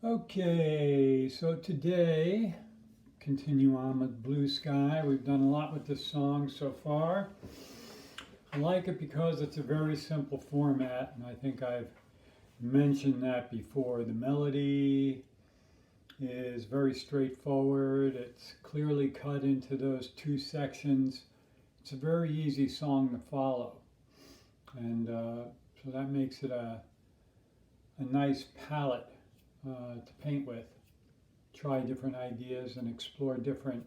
Okay, so today, continue on with Blue Sky. We've done a lot with this song so far. I like it because it's a very simple format, and I think I've mentioned that before. The melody is very straightforward. It's clearly cut into those two sections. It's a very easy song to follow, and so that makes it a nice palette to paint with. Try different ideas and explore different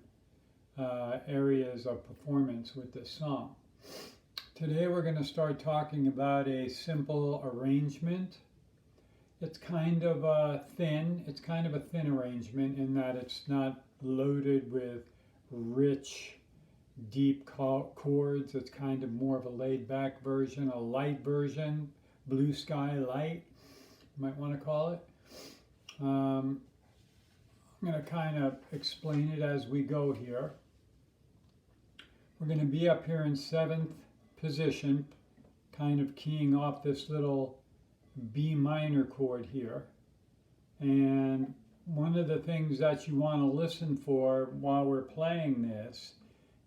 areas of performance with this song. Today we're going to start talking about a simple arrangement. It's kind of a thin arrangement in that it's not loaded with rich, deep chords. It's kind of more of a laid back version, a light version, Blue Sky Light, you might want to call it. I'm going to kind of explain it as we go here. We're going to be up here in 7th position, kind of keying off this little B minor chord here. And one of the things that you want to listen for while we're playing this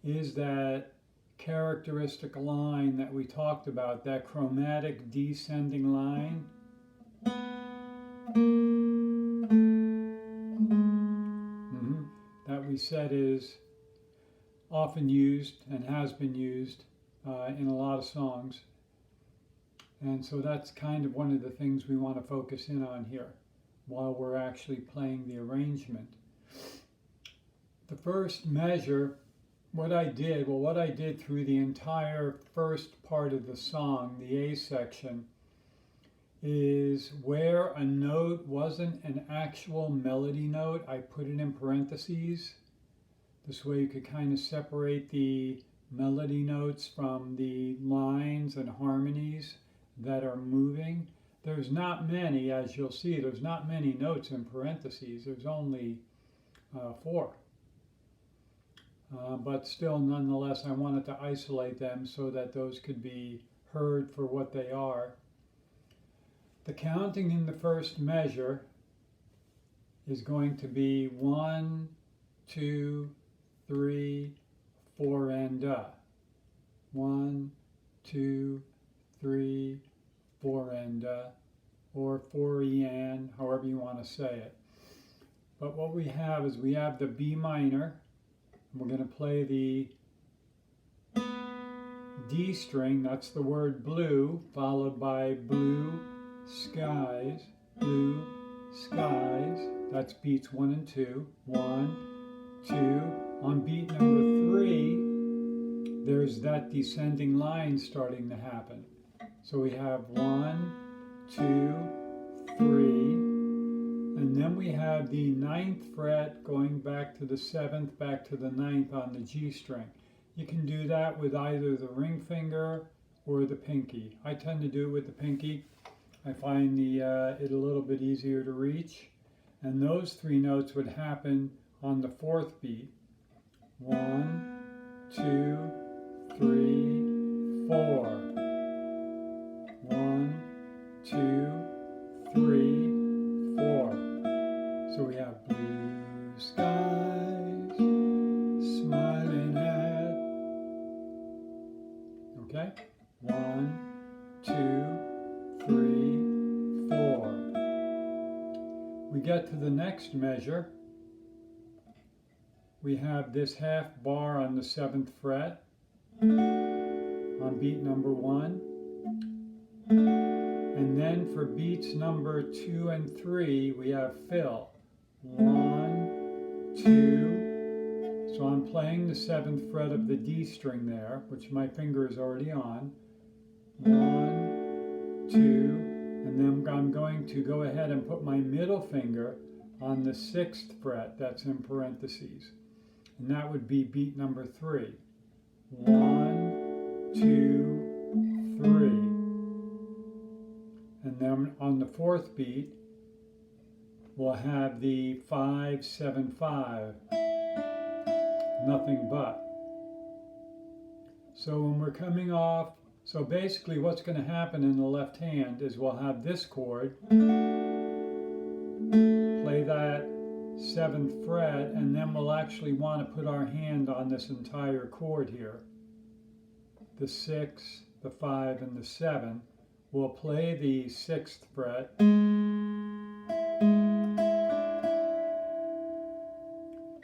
is that characteristic line that we talked about, that chromatic descending line. That we said is often used and has been used in a lot of songs. And so that's kind of one of the things we want to focus in on here while we're actually playing the arrangement. The first measure, what I did through the entire first part of the song, the A section, is where a note wasn't an actual melody note, I put it in parentheses. This way you could kind of separate the melody notes from the lines and harmonies that are moving. There's not many, as you'll see, there's not many notes in parentheses. There's only 4. But still, nonetheless, I wanted to isolate them so that those could be heard for what they are. The counting in the first measure is going to be 1, 2, 3, 4, and 1, 2, 3, 4, and or 4 and, however you want to say it. But what we have is we have the B minor. We're going to play the D string, that's the word blue, followed by blue skies, that's beats 1 and 2, 1, 2. On beat number 3, there's that descending line starting to happen. So we have 1, 2, 3, and then we have the 9th fret going back to the 7th, back to the 9th on the G string. You can do that with either the ring finger or the pinky. I tend to do it with the pinky. I find it a little bit easier to reach. And those 3 notes would happen on the 4th beat. 1, 2, 3, 4. 1, 2, 3, 4. So we have blue skies smiling at. Okay? 1, 2, 3, 4. We get to the next measure. We have this half bar on the 7th fret on beat number 1. And then for beats number 2 and 3, we have fill. 1, 2. So I'm playing the 7th fret of the D string there, which my finger is already on. 1, 2, and then I'm going to go ahead and put my middle finger on the 6th fret, that's in parentheses. And that would be beat number 3. 1, 2, 3. And then on the 4th beat, we'll have the 5, 7, 5. Nothing but. So when we're coming off, so basically what's going to happen in the left hand is we'll have this chord that 7th fret, and then we'll actually want to put our hand on this entire chord here. The 6, the 5, and the 7. We'll play the 6th fret.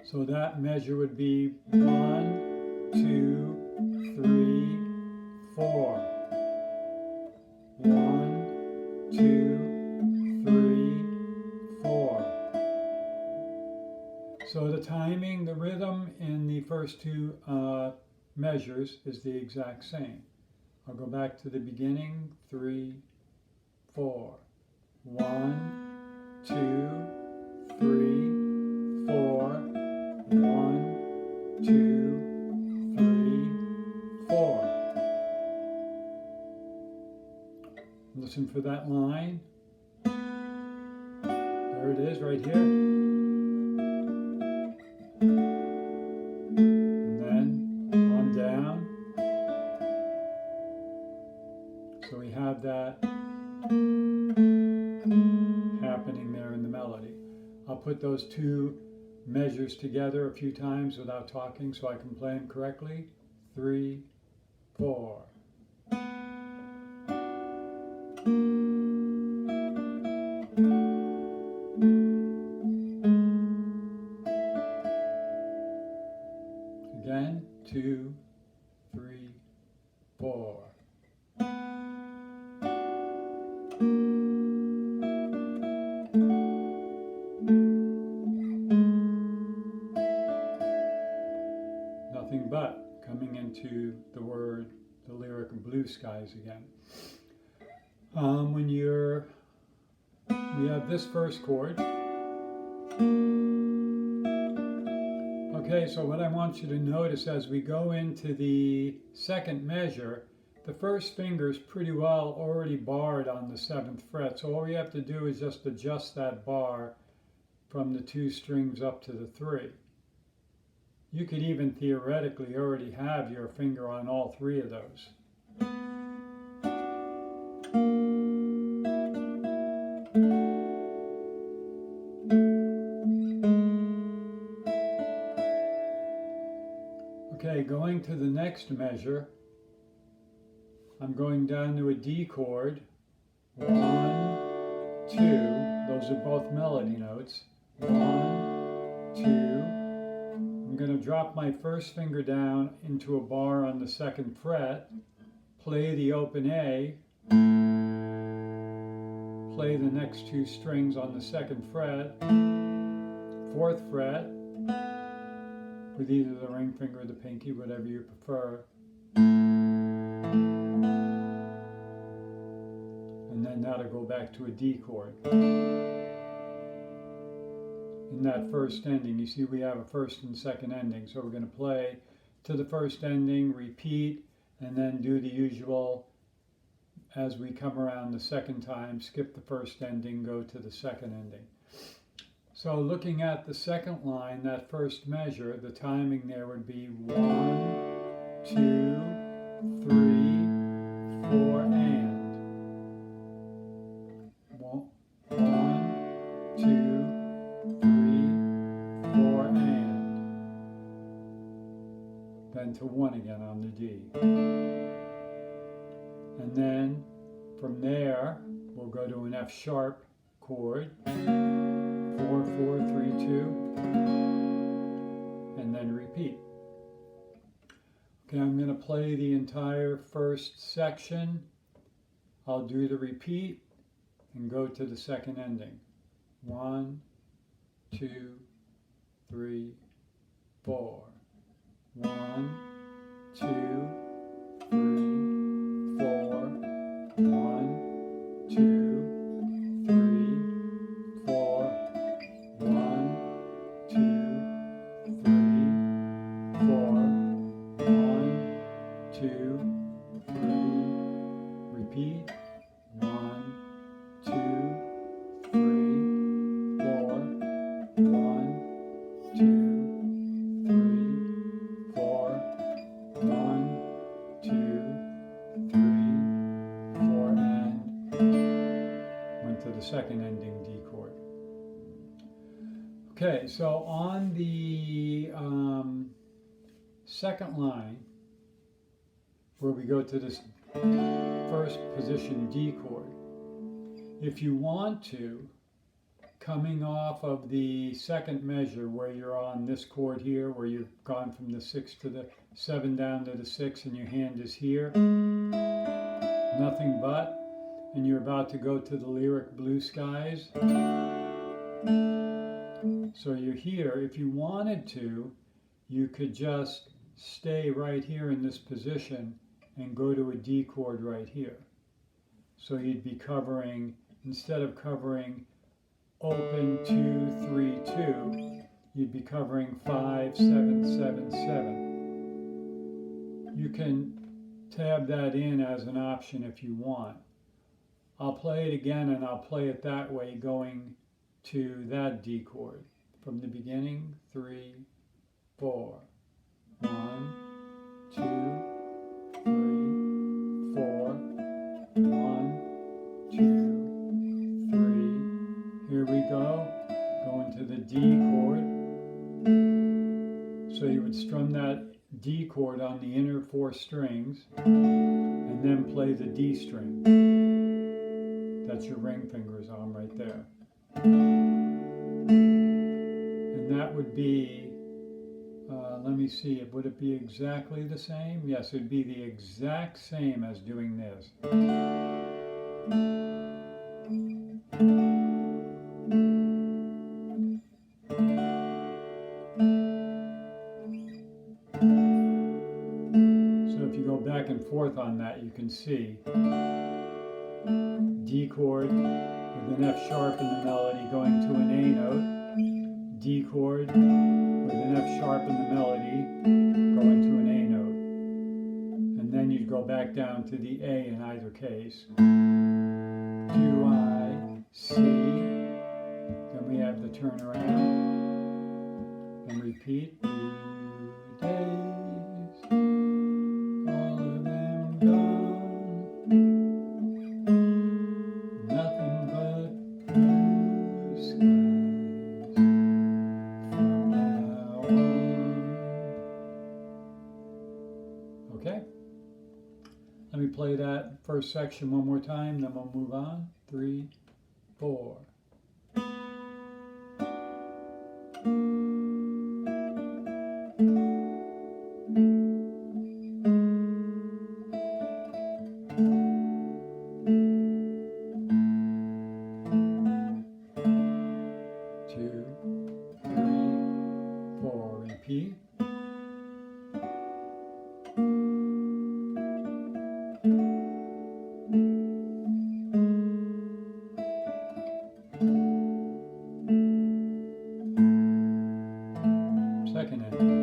So that measure would be 1, 2, 3, 4. 1, 2, 3, 4. So the timing, the rhythm in the first two measures is the exact same. I'll go back to the beginning. 3, 4. 1, 2, 3, 4. 1, 2, 3, 4. Listen for that line. There it is right here. And then on down. So we have that happening there in the melody. I'll put those two measures together a few times without talking so I can play them correctly. 3, 4. Again, 2, 3, 4. Nothing but coming into the word, the lyric of Blue Skies again. We have this first chord. Okay, so what I want you to notice as we go into the second measure, the first finger is pretty well already barred on the 7th fret. So all we have to do is just adjust that bar from the 2 strings up to the 3. You could even theoretically already have your finger on all 3 of those. Okay, going to the next measure, I'm going down to a D chord. 1, 2, those are both melody notes. 1, 2. I'm going to drop my first finger down into a bar on the 2nd fret, play the open A, play the next 2 strings on the 2nd fret, 4th fret, with either the ring finger or the pinky, whatever you prefer. And then that'll go back to a D chord. In that first ending, you see we have a first and second ending. So we're going to play to the first ending, repeat, and then do the usual as we come around the second time, skip the first ending, go to the second ending. So looking at the second line, that first measure, the timing there would be 1, 2, 3, 4, and. 1, 2, 3, 4, and. Then to 1 again on the D. And then from there, we'll go to an F sharp chord. 4, 4, 3, 2, and then repeat. Okay, I'm going to play the entire first section. I'll do the repeat and go to the second ending. 1, 2, 3, 4. 1, 2, 3, 4. 1, 2, 3, 4. 1, 2, Okay, so on the second line, where we go to this first position D chord, if you want to, coming off of the second measure where you're on this chord here, where you've gone from the 6 to the 7 down to the 6 and your hand is here, nothing but, and you're about to go to the lyric Blue Skies. So you're here. If you wanted to, you could just stay right here in this position and go to a D chord right here. So you'd be covering, instead of covering open 2, 3, 2, you'd be covering 5, 7, 7, 7. You can tab that in as an option if you want. I'll play it again, and I'll play it that way, going to that D chord. From the beginning, 3, 4. 1, 2, 3, 4. 1, 2, 3. Here we go. Going to the D chord. So you would strum that D chord on the inner 4 strings, and then play the D string. That's your ring fingers on right there. And that would be, let me see, would it be exactly the same? Yes, it would be the exact same as doing this. So if you go back and forth on that, you can see D chord with an F sharp in the melody going to an A note, D chord with an F sharp in the melody going to an A note, and then you'd go back down to the A in either case. Do I see? Then we have the turnaround and repeat. Blue days, all of them gone. Nothing but blue skies from now on. Okay? Let me play that first section one more time, then we'll move on. 3, 4. Repeat. Second ending.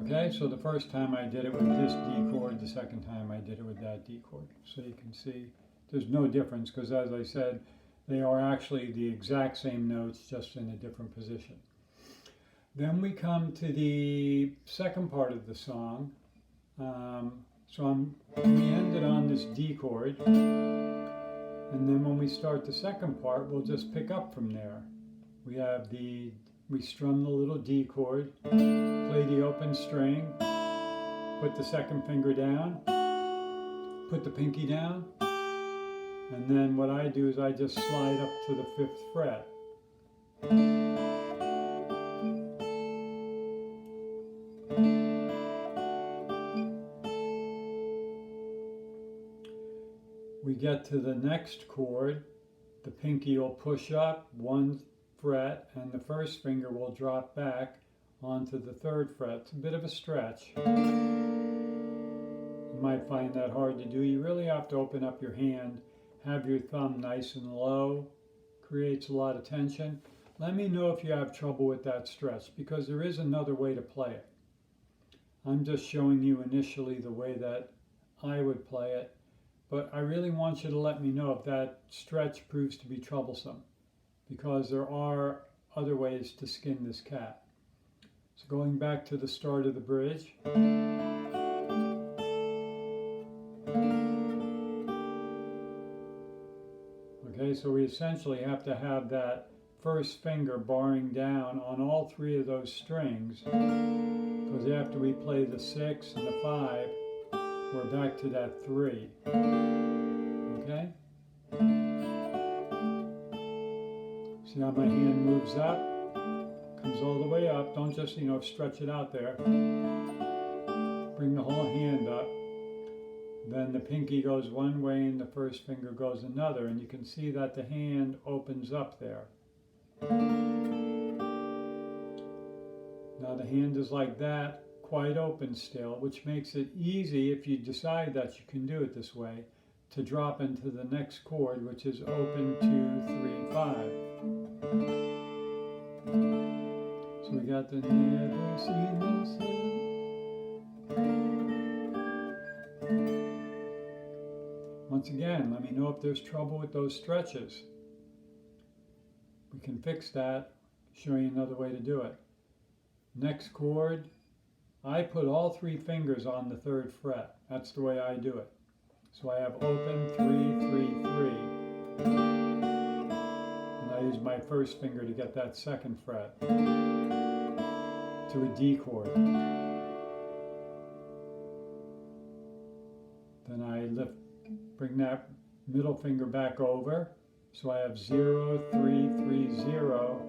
Okay, so the first time I did it with this D chord, the second time I did it with that D chord. So you can see there's no difference, because as I said, they are actually the exact same notes, just in a different position. Then we come to the second part of the song. We ended on this D chord, and then when we start the second part, we'll just pick up from there. We strum the little D chord, play the open string, put the second finger down, put the pinky down, and then what I do is I just slide up to the 5th fret. We get to the next chord, the pinky will push up 1 fret and the first finger will drop back onto the 3rd fret. It's a bit of a stretch. You might find that hard to do. You really have to open up your hand, have your thumb nice and low, creates a lot of tension. Let me know if you have trouble with that stretch, because there is another way to play it. I'm just showing you initially the way that I would play it, but I really want you to let me know if that stretch proves to be troublesome, because there are other ways to skin this cat. So going back to the start of the bridge. Okay, so we essentially have to have that first finger barring down on all three of those strings, because after we play the 6 and the 5, we're back to that 3. Okay? See how my hand moves up? Comes all the way up. Don't just, stretch it out there. Bring the whole hand up. Then the pinky goes one way and the first finger goes another, and you can see that the hand opens up there. Now the hand is like that, quite open still, which makes it easy, if you decide that you can do it this way, to drop into the next chord, which is open 2, 3, 5. So we got the never seen this sun. Once again, let me know if there's trouble with those stretches. We can fix that, show you another way to do it. Next chord, I put all 3 fingers on the 3rd fret. That's the way I do it. So I have open 3, 3, 3. And I use my first finger to get that 2nd fret to a D chord. Then I bring that middle finger back over. So I have 0, 3, 3, 0.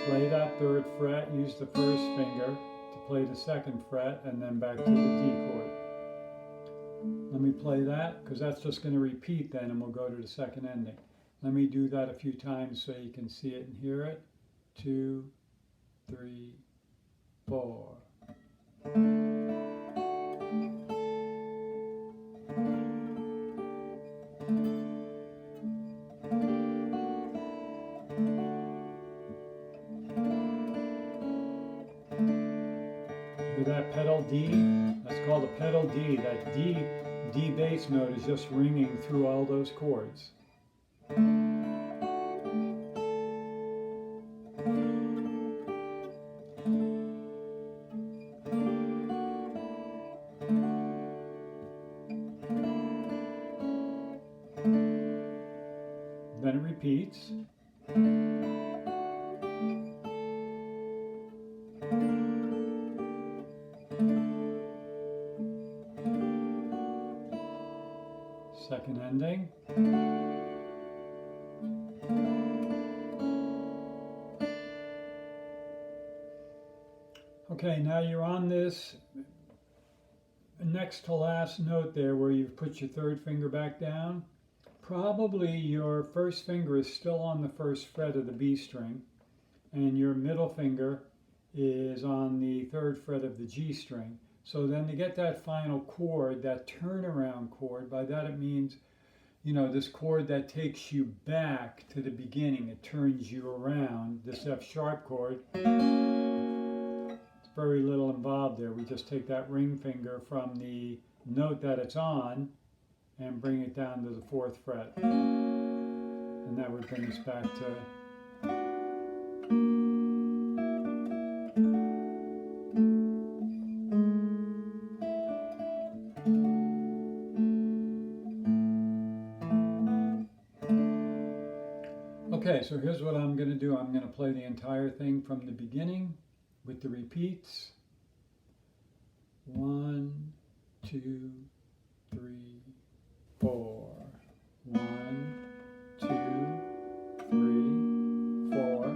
Play that 3rd fret, use the first finger to play the 2nd fret, and then back to the D chord. Let me play that, because that's just going to repeat then, and we'll go to the 2nd ending. Let me do that a few times so you can see it and hear it. 2, 3, 4. That pedal D, that's called a pedal D. That D bass note is just ringing through all those chords. Then it repeats. Second ending. Okay, now you're on this next to last note there where you've put your 3rd finger back down. Probably your first finger is still on the 1st fret of the B string, and your middle finger is on the 3rd fret of the G string. So then to get that final chord, that turnaround chord, by that it means, this chord that takes you back to the beginning, it turns you around, this F sharp chord. It's very little involved there. We just take that ring finger from the note that it's on and bring it down to the 4th fret. And that would bring us back to Okay, so here's what I'm going to do. I'm going to play the entire thing from the beginning with the repeats. 1, 2, 3, 4. 1, 2, 3, 4.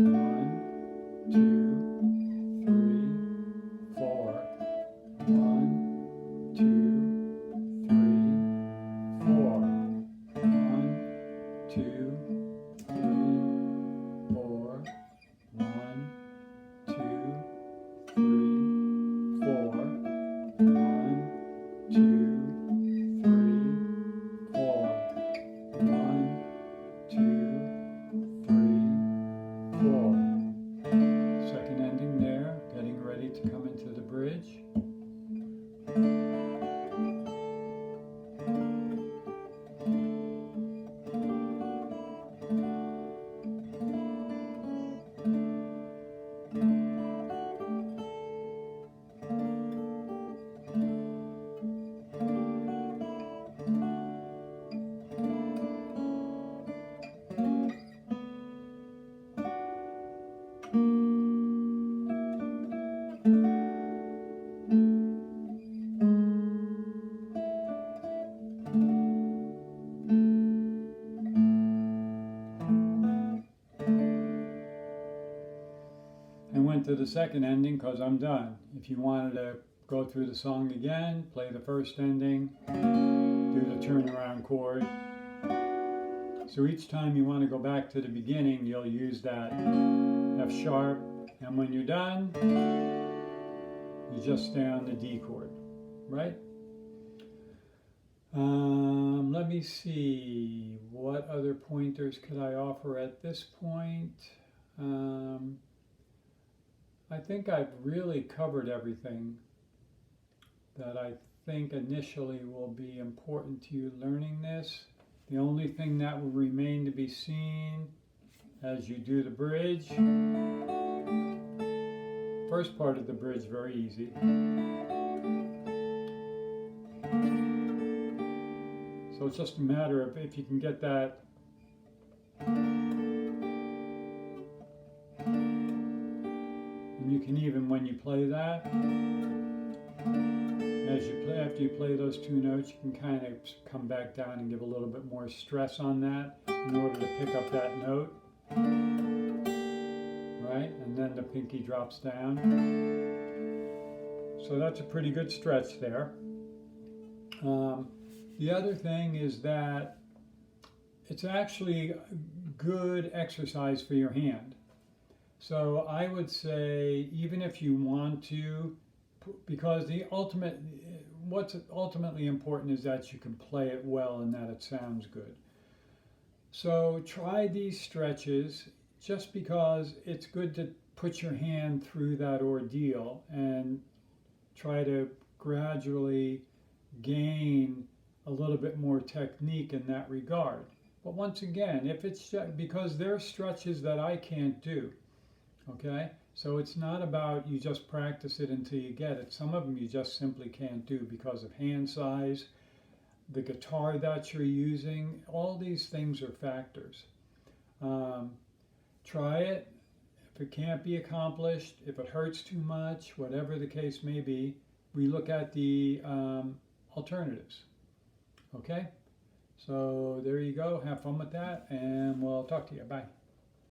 1, 2, 3, 4. 1, 2, 3, 4. 1, 2, 2nd ending there, getting ready to come into the bridge. to the second ending because I'm done. If you wanted to go through the song again, play the first ending, do the turnaround chord. So each time you want to go back to the beginning, you'll use that F sharp, and when you're done, you just stay on the D chord, right? Let me see, what other pointers could I offer at this point? I think I've really covered everything that I think initially will be important to you learning this. The only thing that will remain to be seen as you do the bridge, first part of the bridge, very easy. So it's just a matter of if you can get that and you can even, when you play that, as you play, after you play those two notes, you can kind of come back down and give a little bit more stress on that in order to pick up that note, right? And then the pinky drops down. So that's a pretty good stretch there. The other thing is that it's actually a good exercise for your hand. So I would say, even if you want to, because what's ultimately important is that you can play it well and that it sounds good. So try these stretches just because it's good to put your hand through that ordeal and try to gradually gain a little bit more technique in that regard. But once again, if it's just, because there are stretches that I can't do, okay? So it's not about you just practice it until you get it. Some of them you just simply can't do because of hand size, the guitar that you're using, all these things are factors. Try it. If it can't be accomplished, if it hurts too much, whatever the case may be, we look at the alternatives. Okay? So there you go. Have fun with that, and we'll talk to you. Bye.